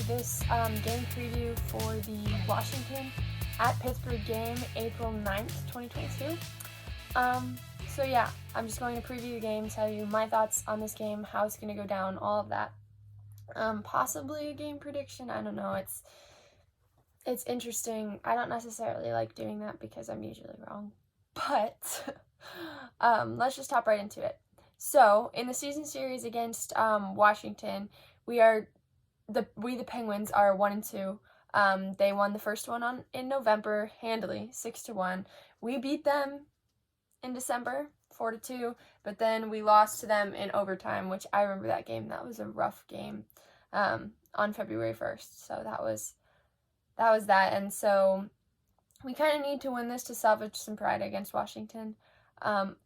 this game preview for the Washington at Pittsburgh game, April 9th, 2022. So yeah, I'm just going to preview the game, tell you my thoughts on this game, how it's going to go down, all of that. Possibly a game prediction, I don't know, it's interesting. I don't necessarily like doing that because I'm usually wrong, but let's just hop right into it. So, in the season series against Washington, the Penguins are 1-2. They won the first one in November handily, 6-1. We beat them in December, 4-2, but then we lost to them in overtime, which I remember that game. That was a rough game on February 1st. So that was that. And so we kind of need to win this to salvage some pride against Washington.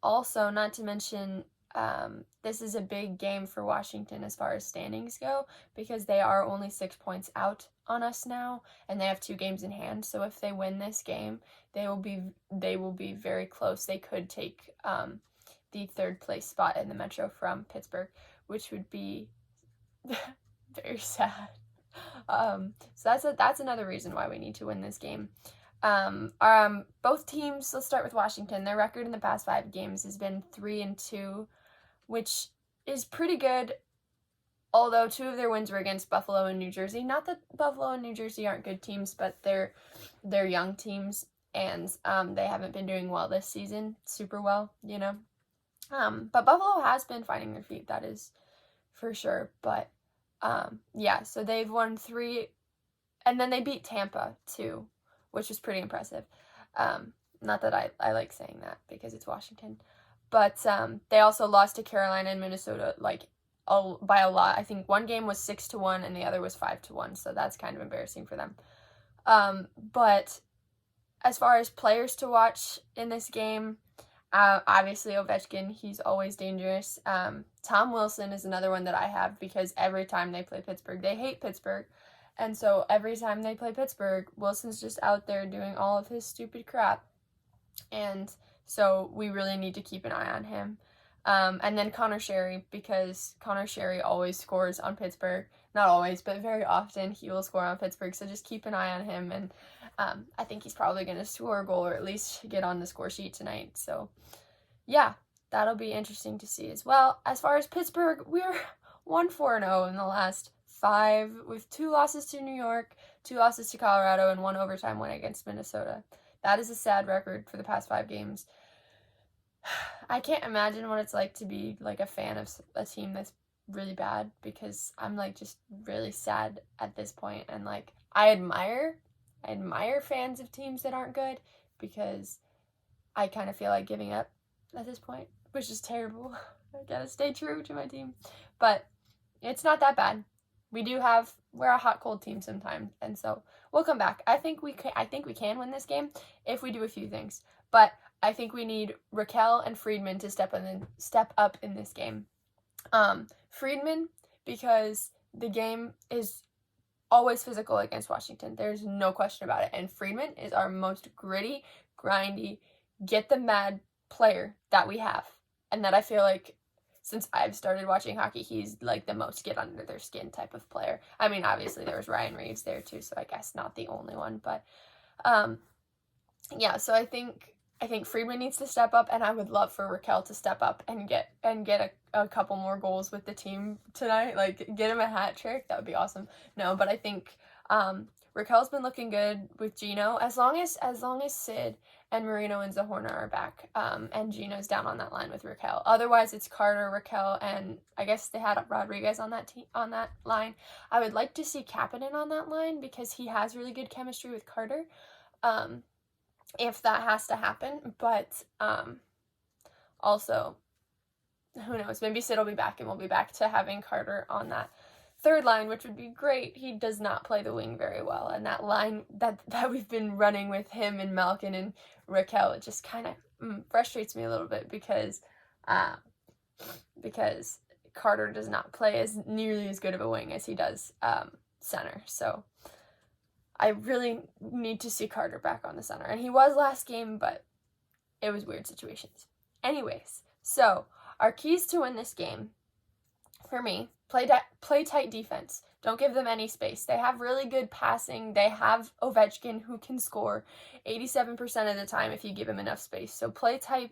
Also, not to mention, this is a big game for Washington as far as standings go, because they are only 6 points out on us now, and they have 2 games in hand. So if they win this game, they will be very close. They could take the 3rd place spot in the Metro from Pittsburgh, which would be very sad. So that's another reason why we need to win this game. Both teams, let's start with Washington. Their record in the past 5 games has been 3-2, which is pretty good, although 2 of their wins were against Buffalo and New Jersey. Not that Buffalo and New Jersey aren't good teams, but they're young teams, and they haven't been doing well this season, super well, you know. But Buffalo has been finding their feet, that is for sure. But yeah, so they've won 3, and then they beat Tampa too, which was pretty impressive. Not that I like saying that because it's Washington, but they also lost to Carolina and Minnesota by a lot. I think one game was 6-1 and the other was 5-1, so that's kind of embarrassing for them. But as far as players to watch in this game, obviously Ovechkin, he's always dangerous. Tom Wilson is another one that I have because every time they play Pittsburgh, they hate Pittsburgh. And so every time they play Pittsburgh, Wilson's just out there doing all of his stupid crap. And so we really need to keep an eye on him. And then Connor Sherry, because Connor Sherry always scores on Pittsburgh. Not always, but very often he will score on Pittsburgh. So just keep an eye on him. And I think he's probably going to score a goal or at least get on the score sheet tonight. So yeah, that'll be interesting to see as well. As far as Pittsburgh, we're 1-4-0 in the last 5, with 2 losses to New York, 2 losses to Colorado, and 1 overtime win against Minnesota. That is a sad record for the past 5 games. I can't imagine what it's like to be like a fan of a team that's really bad, because I'm like just really sad at this point, and like I admire fans of teams that aren't good, because I kind of feel like giving up at this point, which is terrible. I gotta stay true to my team, but it's not that bad. We're a hot cold team sometimes, and so we'll come back. I think we can win this game if we do a few things, but I think we need Raquel and Friedman to step up in this game. Friedman, because the game is always physical against Washington. There's no question about it, and Friedman is our most gritty, grindy, get the mad player that we have, and that I feel like since I've started watching hockey, he's like the most get under their skin type of player. I mean, obviously there was Ryan Reeves there too, so I guess not the only one, but yeah, so I think Friedman needs to step up, and I would love for Raquel to step up and get a couple more goals with the team tonight, like get him a hat trick. That would be awesome. No, but I think Raquel's been looking good with Gino, as long as Sid and Marino and Zahorna are back, and Gino's down on that line with Raquel. Otherwise, it's Carter, Raquel, and I guess they had Rodriguez on that line. I would like to see Kapanen on that line because he has really good chemistry with Carter, if that has to happen. But also, who knows? Maybe Sid will be back, and we'll be back to having Carter on that 3rd line, which would be great. He does not play the wing very well, and that line that we've been running with him and Malkin and Raquel, it just kind of frustrates me a little bit because Carter does not play as nearly as good of a wing as he does center. So I really need to see Carter back on the center, and he was last game, but it was weird situations. Anyways, so our keys to win this game: for me, play tight defense. Don't give them any space. They have really good passing. They have Ovechkin, who can score 87% of the time if you give him enough space. So play tight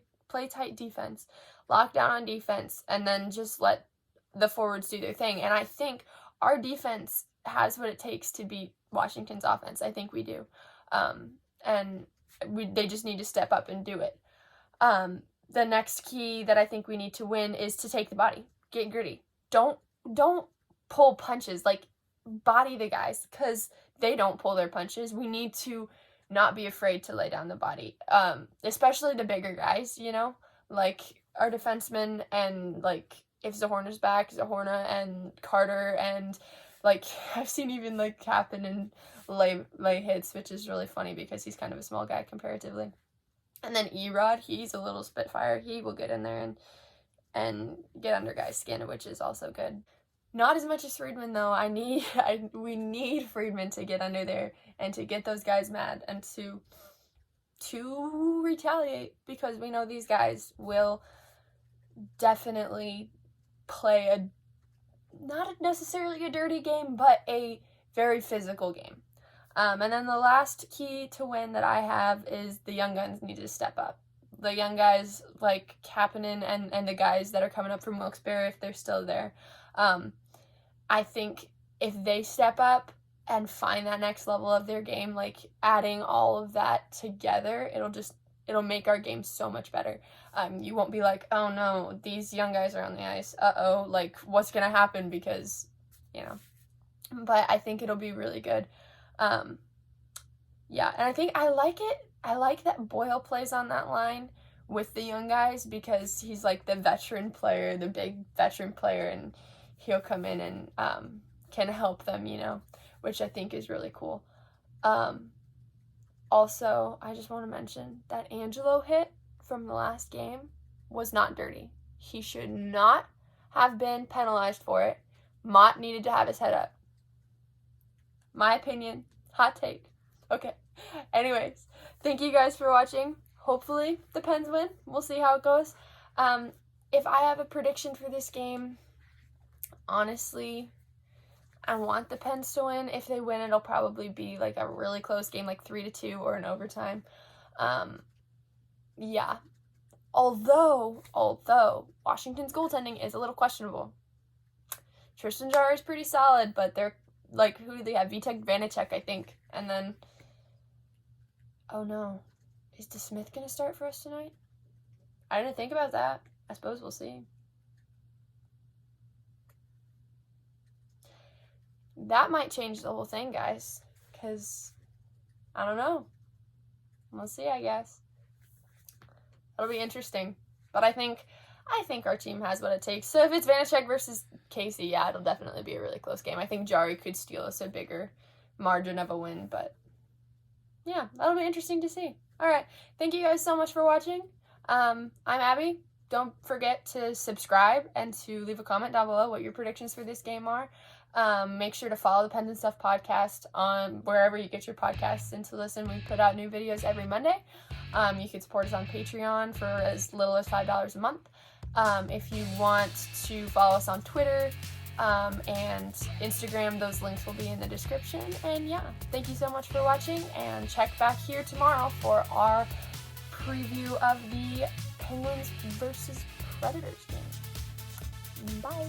defense. Lock down on defense, and then just let the forwards do their thing. And I think our defense has what it takes to beat Washington's offense. I think we do. They just need to step up and do it. The next key that I think we need to win is to take the body. Get gritty. Don't pull punches. Like, body the guys, because they don't pull their punches. We need to not be afraid to lay down the body. Especially the bigger guys, you know? Like, our defensemen, and, like, if Zahorna's back, Zahorna and Carter, and, like, I've seen even, like, Kapanen lay hits, which is really funny because he's kind of a small guy comparatively. And then Erod, he's a little spitfire. He will get in there and get under guys' skin, which is also good. Not as much as Friedman, though. We need Friedman to get under there and to get those guys mad and to retaliate, because we know these guys will definitely play not necessarily a dirty game, but a very physical game. And then the last key to win that I have is the young guns need to step up. The young guys like Kapanen and the guys that are coming up from Wilkes-Barre, if they're still there, I think if they step up and find that next level of their game, like adding all of that together, it'll make our game so much better. You won't be like, oh no, these young guys are on the ice. Like, what's gonna happen? Because, you know. But I think it'll be really good. Yeah, and I think I like it. I like that Boyle plays on that line with the young guys, because he's like the veteran player, the big veteran player, and he'll come in and can help them, you know, which I think is really cool. Also, I just want to mention that Angelo hit from the last game was not dirty. He should not have been penalized for it. Mott needed to have his head up. My opinion. Hot take. Okay. Anyways, thank you guys for watching. Hopefully the Pens win. We'll see how it goes. If I have a prediction for this game, honestly, I want the Pens to win. If they win, it'll probably be like a really close game, like 3-2 or an overtime. Yeah. Although Washington's goaltending is a little questionable. Tristan Jarry is pretty solid, but they're like, who do they have? Vitek Vanacek, I think. And then, oh no, is DeSmith gonna start for us tonight? I didn't think about that. I suppose we'll see. That might change the whole thing, guys, because I don't know. We'll see, I guess. It'll be interesting, but I think our team has what it takes. So if it's Vanacek versus Casey, yeah, it'll definitely be a really close game. I think Jarry could steal us a bigger margin of a win, but yeah, that'll be interesting to see. All right, thank you guys so much for watching. I'm Abby. Don't forget to subscribe and to leave a comment down below what your predictions for this game are. Make sure to follow the Pens and Stuff podcast on wherever you get your podcasts and to listen. We put out new videos every Monday. You can support us on Patreon for as little as $5 a month. If you want to follow us on Twitter and Instagram, those links will be in the description. And yeah, thank you so much for watching, and check back here tomorrow for our preview of the Penguins versus Predators game. Bye!